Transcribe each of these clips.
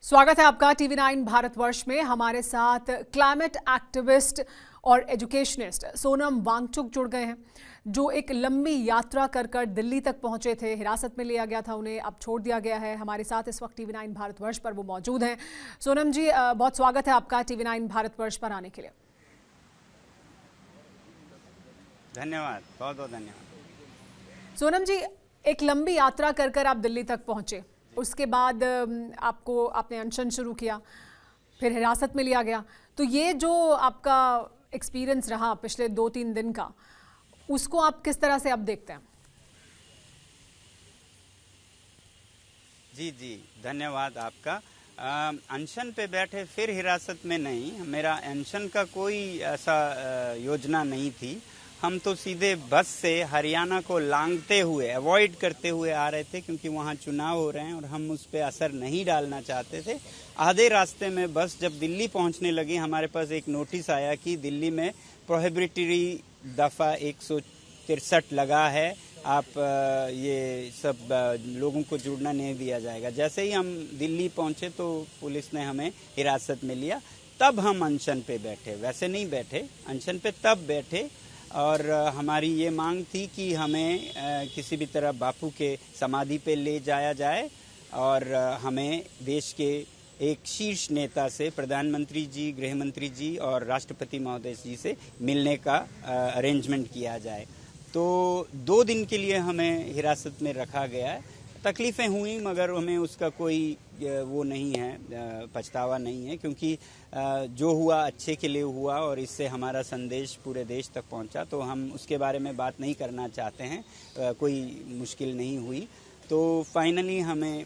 स्वागत है आपका TV9 भारतवर्ष में। हमारे साथ क्लाइमेट एक्टिविस्ट और एजुकेशनिस्ट सोनम वांगचुक जुड़ गए हैं, जो एक लंबी यात्रा कर दिल्ली तक पहुंचे थे। हिरासत में लिया गया था उन्हें, अब छोड़ दिया गया है। हमारे साथ इस वक्त TV9 भारतवर्ष पर वो मौजूद हैं। सोनम जी, बहुत स्वागत है आपका TV9 भारतवर्ष पर आने के लिए। धन्यवाद, बहुत बहुत धन्यवाद। सोनम जी, एक लंबी यात्रा कर आप दिल्ली तक पहुंचे, उसके बाद आपने अनशन शुरू किया, फिर हिरासत में लिया गया। तो ये जो आपका एक्सपीरियंस रहा पिछले 2-3 दिन का, उसको आप किस तरह से अब देखते हैं? जी, धन्यवाद आपका। अनशन पे बैठे फिर हिरासत में नहीं, मेरा अनशन का कोई ऐसा योजना नहीं थी। हम तो सीधे बस से हरियाणा को लांघते हुए, अवॉइड करते हुए आ रहे थे, क्योंकि वहाँ चुनाव हो रहे हैं और हम उस पर असर नहीं डालना चाहते थे। आधे रास्ते में बस जब दिल्ली पहुँचने लगी, हमारे पास एक नोटिस आया कि दिल्ली में प्रोहिबिटरी दफ़ा 163 लगा है, आप ये सब लोगों को जुड़ना नहीं दिया जाएगा। जैसे ही हम दिल्ली पहुँचे तो पुलिस ने हमें हिरासत में लिया, तब हम अनशन पे बैठे। वैसे नहीं बैठे, अनशन पे तब बैठे। और हमारी ये मांग थी कि हमें किसी भी तरह बापू के समाधि पे ले जाया जाए और हमें देश के एक शीर्ष नेता से, प्रधानमंत्री जी, गृह मंत्री जी और राष्ट्रपति महोदय जी से मिलने का अरेंजमेंट किया जाए। तो 2 दिन के लिए हमें हिरासत में रखा गया है। तकलीफ़ें हुई, मगर हमें उसका कोई वो नहीं है, पछतावा नहीं है, क्योंकि जो हुआ अच्छे के लिए हुआ और इससे हमारा संदेश पूरे देश तक पहुंचा। तो हम उसके बारे में बात नहीं करना चाहते हैं। कोई मुश्किल नहीं हुई। तो फाइनली हमें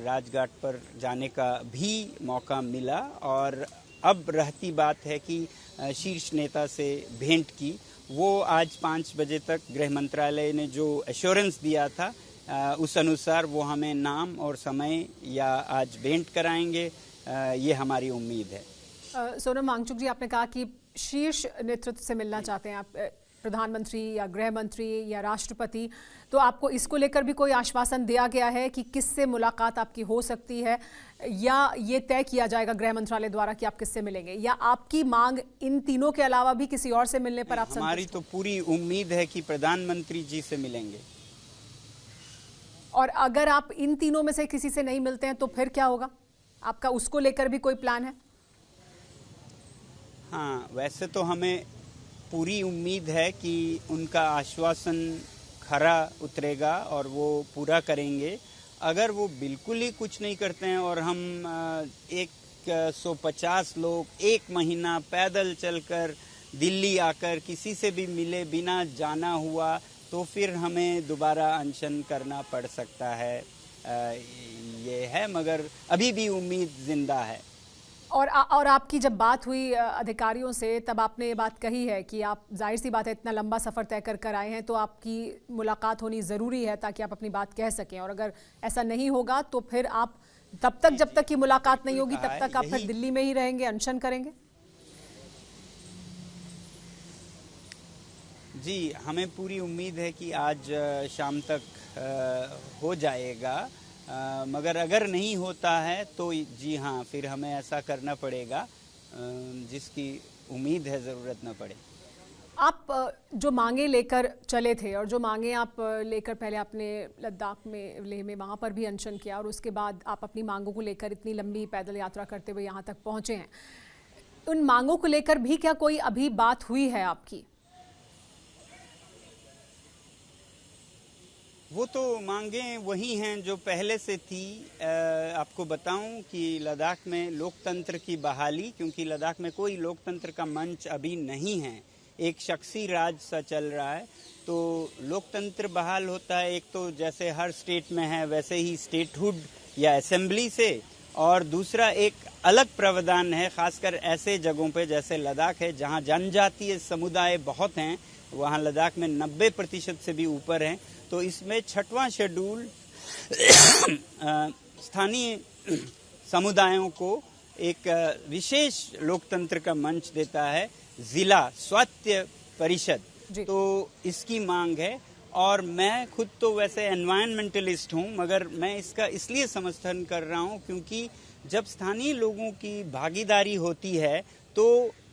राजघाट पर जाने का भी मौका मिला और अब रहती बात है कि शीर्ष नेता से भेंट की। वो आज 5 बजे तक गृह मंत्रालय ने जो एश्योरेंस दिया था, उस अनुसार वो हमें नाम और समय या आज भेंट कराएंगे, ये हमारी उम्मीद है। सोनम वांगचुक जी, आपने कहा कि शीर्ष नेतृत्व से मिलना चाहते हैं आप, प्रधानमंत्री या गृह मंत्री या राष्ट्रपति। तो आपको इसको लेकर भी कोई आश्वासन दिया गया है कि किससे मुलाकात आपकी हो सकती है, या ये तय किया जाएगा गृह मंत्रालय द्वारा कि आप किससे मिलेंगे, या आपकी मांग इन तीनों के अलावा भी किसी और से मिलने पर आप? हमारी तो पूरी उम्मीद है कि प्रधानमंत्री जी से मिलेंगे। और अगर आप इन तीनों में से किसी से नहीं मिलते हैं तो फिर क्या होगा? आपका उसको लेकर भी कोई प्लान है? हाँ, वैसे तो हमें पूरी उम्मीद है कि उनका आश्वासन खरा उतरेगा और वो पूरा करेंगे। अगर वो बिल्कुल ही कुछ नहीं करते हैं और हम 150 लोग 1 महीना पैदल चलकर दिल्ली आकर किसी से भी मिले बिना जाना हुआ, तो फिर हमें दोबारा अनशन करना पड़ सकता है। ये है, मगर अभी भी उम्मीद जिंदा है। और आपकी जब बात हुई अधिकारियों से, तब आपने ये बात कही है कि आप, जाहिर सी बात है, इतना लंबा सफ़र तय कर आए हैं, तो आपकी मुलाकात होनी ज़रूरी है ताकि आप अपनी बात कह सकें। और अगर ऐसा नहीं होगा तो फिर आप तब तक, जब तक की मुलाकात नहीं होगी, तब तक आप फिर दिल्ली में ही रहेंगे, अनशन करेंगे? जी, हमें पूरी उम्मीद है कि आज शाम तक हो जाएगा, मगर अगर नहीं होता है तो जी हाँ, फिर हमें ऐसा करना पड़ेगा जिसकी उम्मीद है ज़रूरत न पड़े। आप जो मांगे लेकर चले थे और जो मांगे आप लेकर पहले आपने लद्दाख में, लेह में, वहाँ पर भी अनशन किया, और उसके बाद आप अपनी मांगों को लेकर इतनी लंबी पैदल यात्रा करते हुए यहाँ तक पहुँचे हैं, उन मांगों को लेकर भी क्या कोई अभी बात हुई है आपकी? वो तो मांगे वही हैं जो पहले से थी। आपको बताऊं कि लद्दाख में लोकतंत्र की बहाली, क्योंकि लद्दाख में कोई लोकतंत्र का मंच अभी नहीं है, एक शख्सी राज सा चल रहा है। तो लोकतंत्र बहाल होता है, एक तो जैसे हर स्टेट में है वैसे ही स्टेटहुड या असेंबली से, और दूसरा एक अलग प्रावधान है, खासकर ऐसे जगहों पे जैसे लद्दाख है जहां जनजातीय समुदाय बहुत हैं। वहां लद्दाख में 90% से भी ऊपर हैं। तो इसमें 6वां शेड्यूल स्थानीय समुदायों को एक विशेष लोकतंत्र का मंच देता है, जिला स्वायत्त परिषद। तो इसकी मांग है। और मैं खुद तो वैसे एनवायरमेंटलिस्ट हूं, मगर मैं इसका इसलिए समर्थन कर रहा हूं क्योंकि जब स्थानीय लोगों की भागीदारी होती है तो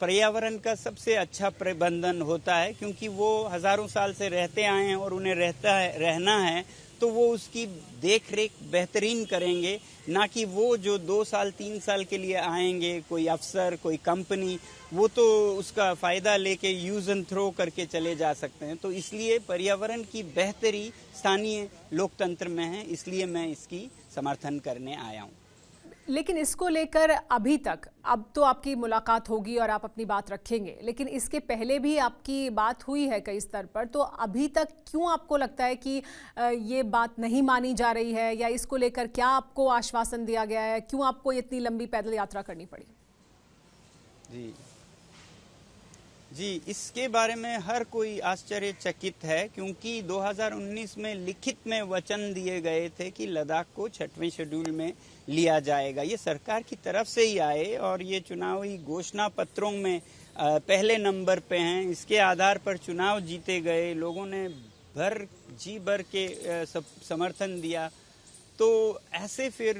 पर्यावरण का सबसे अच्छा प्रबंधन होता है, क्योंकि वो हजारों साल से रहते आए हैं और उन्हें रहना है, तो वो उसकी देख रेख बेहतरीन करेंगे, ना कि वो जो 2 साल 3 साल के लिए आएंगे, कोई अफसर कोई कंपनी, वो तो उसका फायदा लेके यूज एंड थ्रो करके चले जा सकते हैं। तो इसलिए पर्यावरण की बेहतरी स्थानीय लोकतंत्र में है, इसलिए मैं इसकी समर्थन करने आया हूँ। लेकिन इसको लेकर अभी तक, अब तो आपकी मुलाकात होगी और आप अपनी बात रखेंगे, लेकिन इसके पहले भी आपकी बात हुई है कई स्तर पर, तो अभी तक क्यों आपको लगता है कि ये बात नहीं मानी जा रही है, या इसको लेकर क्या आपको आश्वासन दिया गया है, क्यों आपको इतनी लंबी पैदल यात्रा करनी पड़ी? जी, इसके बारे में हर कोई आश्चर्यचकित है, क्योंकि 2019 में लिखित में वचन दिए गए थे कि लद्दाख को 6वें शेड्यूल में लिया जाएगा। ये सरकार की तरफ से ही आए और ये चुनावी घोषणा पत्रों में पहले नंबर पे हैं। इसके आधार पर चुनाव जीते गए, लोगों ने जी भर के समर्थन दिया। तो ऐसे फिर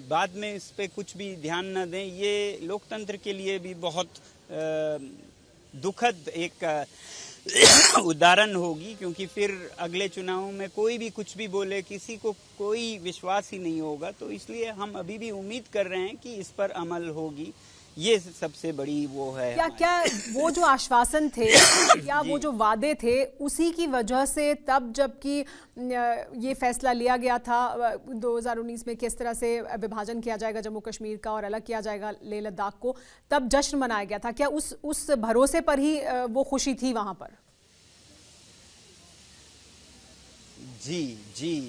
बाद में इस पे कुछ भी ध्यान न दें, ये लोकतंत्र के लिए भी बहुत दुखद एक उदाहरण होगी, क्योंकि फिर अगले चुनावों में कोई भी कुछ भी बोले, किसी को कोई विश्वास ही नहीं होगा। तो इसलिए हम अभी भी उम्मीद कर रहे हैं कि इस पर अमल होगी। ये सबसे बड़ी वो है। क्या वो जो आश्वासन थे या वो जो वादे थे, उसी की वजह से तब जबकि ये फैसला लिया गया था 2019 में किस तरह से विभाजन किया जाएगा जम्मू कश्मीर का और अलग किया जाएगा लेह लद्दाख को, तब जश्न मनाया गया था, क्या उस भरोसे पर ही वो खुशी थी वहां पर? जी,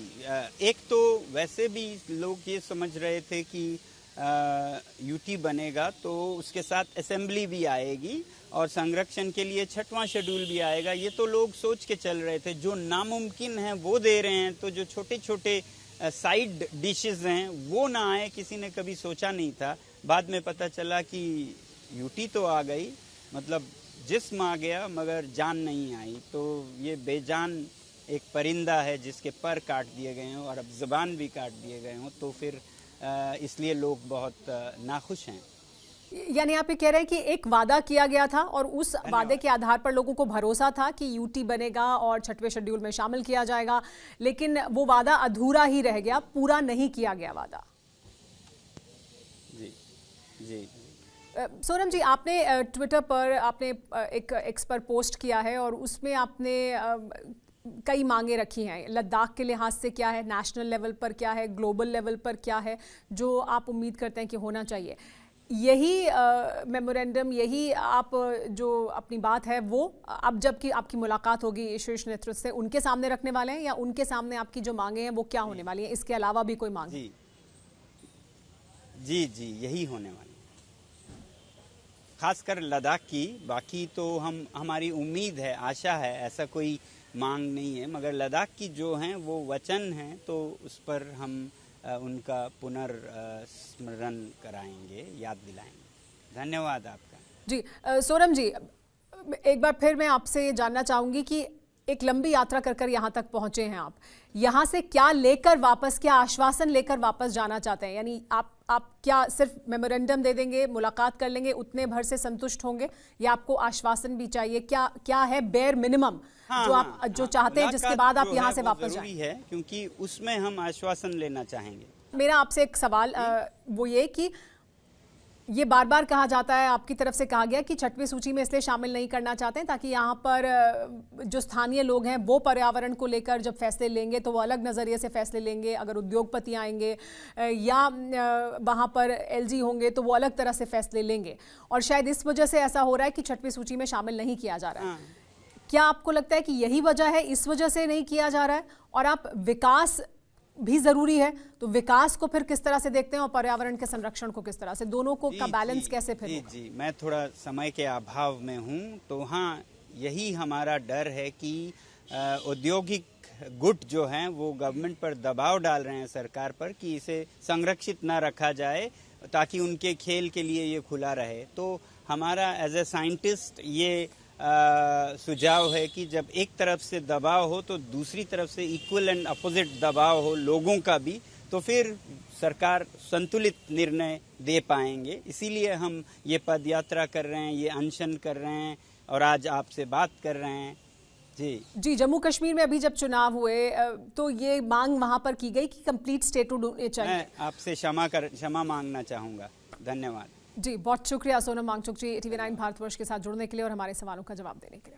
एक तो वैसे भी लोग ये समझ रहे थे कि यूटी बनेगा तो उसके साथ असेंबली भी आएगी और संरक्षण के लिए 6वां शेड्यूल भी आएगा। ये तो लोग सोच के चल रहे थे। जो नामुमकिन है वो दे रहे हैं, तो जो छोटे छोटे साइड डिशेस हैं वो ना आए, किसी ने कभी सोचा नहीं था। बाद में पता चला कि यूटी तो आ गई, मतलब जिस्म आ गया मगर जान नहीं आई। तो ये बेजान एक परिंदा है जिसके पर काट दिए गए हों और अब जुबान भी काट दिए गए हों, तो फिर इसलिए लोग बहुत नाखुश हैं। यानी आप ये कह रहे हैं कि एक वादा किया गया था और उस वादे के आधार पर लोगों को भरोसा था कि यूटी बनेगा और 6वें शेड्यूल में शामिल किया जाएगा, लेकिन वो वादा अधूरा ही रह गया, पूरा नहीं किया गया वादा। जी। सोनम जी, आपने ट्विटर पर आपने एक एक्स पर पोस्ट किया है और उसमें आपने कई मांगे रखी हैं। लद्दाख के लिहाज से क्या है, नेशनल लेवल पर क्या है, ग्लोबल लेवल पर क्या है जो आप उम्मीद करते हैं कि होना चाहिए? यही मेमोरेंडम, यही आप जो अपनी बात है वो अब जबकि आपकी मुलाकात होगी शीर्ष नेतृत्व से, उनके सामने रखने वाले हैं, या उनके सामने आपकी जो मांगे हैं वो क्या होने वाली हैं? इसके अलावा भी कोई मांग? जी, यही होने वाली, खासकर लद्दाख की। बाकी तो हमारी उम्मीद है, आशा है, ऐसा कोई मांग नहीं है, मगर लद्दाख की जो हैं वो वचन हैं, तो उस पर हम उनका पुनर्स्मरण कराएंगे, याद दिलाएंगे। धन्यवाद आपका। जी सोनम जी, एक बार फिर मैं आपसे ये जानना चाहूंगी कि एक लंबी यात्रा कर यहाँ तक पहुंचे हैं आप, यहाँ से क्या लेकर वापस, क्या आश्वासन लेकर वापस जाना चाहते हैं? यानी आप क्या सिर्फ मेमोरेंडम दे देंगे, मुलाकात कर लेंगे, उतने भर से संतुष्ट होंगे, या आपको आश्वासन भी चाहिए? क्या है बेयर मिनिमम जो चाहते हैं जिसके बाद आप यहाँ से वापस जाएं? है, क्योंकि उसमें हम आश्वासन लेना चाहेंगे। मेरा आपसे एक सवाल वो ये कि ये बार बार कहा जाता है, आपकी तरफ से कहा गया कि 6वीं सूची में इसलिए शामिल नहीं करना चाहते हैं ताकि यहाँ पर जो स्थानीय लोग हैं वो पर्यावरण को लेकर जब फैसले लेंगे तो वो अलग नज़रिए से फैसले लेंगे, अगर उद्योगपति आएंगे या वहाँ पर एलजी होंगे तो वो अलग तरह से फैसले लेंगे, और शायद इस वजह से ऐसा हो रहा है कि 6वीं सूची में शामिल नहीं किया जा रहा है। क्या आपको लगता है कि यही वजह है, इस वजह से नहीं किया जा रहा है? और आप विकास भी जरूरी है, तो विकास को फिर किस तरह से देखते हैं और पर्यावरण के संरक्षण को किस तरह से, दोनों को का बैलेंस कैसे फिर होगा? जी, मैं थोड़ा समय के अभाव में हूं, तो हाँ, यही हमारा डर है कि औद्योगिक गुट जो हैं वो गवर्नमेंट पर दबाव डाल रहे हैं, सरकार पर, कि इसे संरक्षित ना रखा जाए ताकि उनके खेल के लिए ये खुला रहे। तो हमारा एज ए साइंटिस्ट ये सुझाव है कि जब एक तरफ से दबाव हो तो दूसरी तरफ से इक्वल एंड अपोजिट दबाव हो लोगों का भी, तो फिर सरकार संतुलित निर्णय दे पाएंगे। इसीलिए हम ये पद यात्रा कर रहे हैं, ये अनशन कर रहे हैं और आज आपसे बात कर रहे हैं। जी जम्मू कश्मीर में अभी जब चुनाव हुए तो ये मांग वहां पर की गई कि कंप्लीट स्टेटहुड होने चाहिए। मैं आपसे क्षमा मांगना चाहूँगा। धन्यवाद। जी बहुत शुक्रिया सोनम वांगचुक जी, TV9 भारतवर्ष के साथ जुड़ने के लिए और हमारे सवालों का जवाब देने के लिए।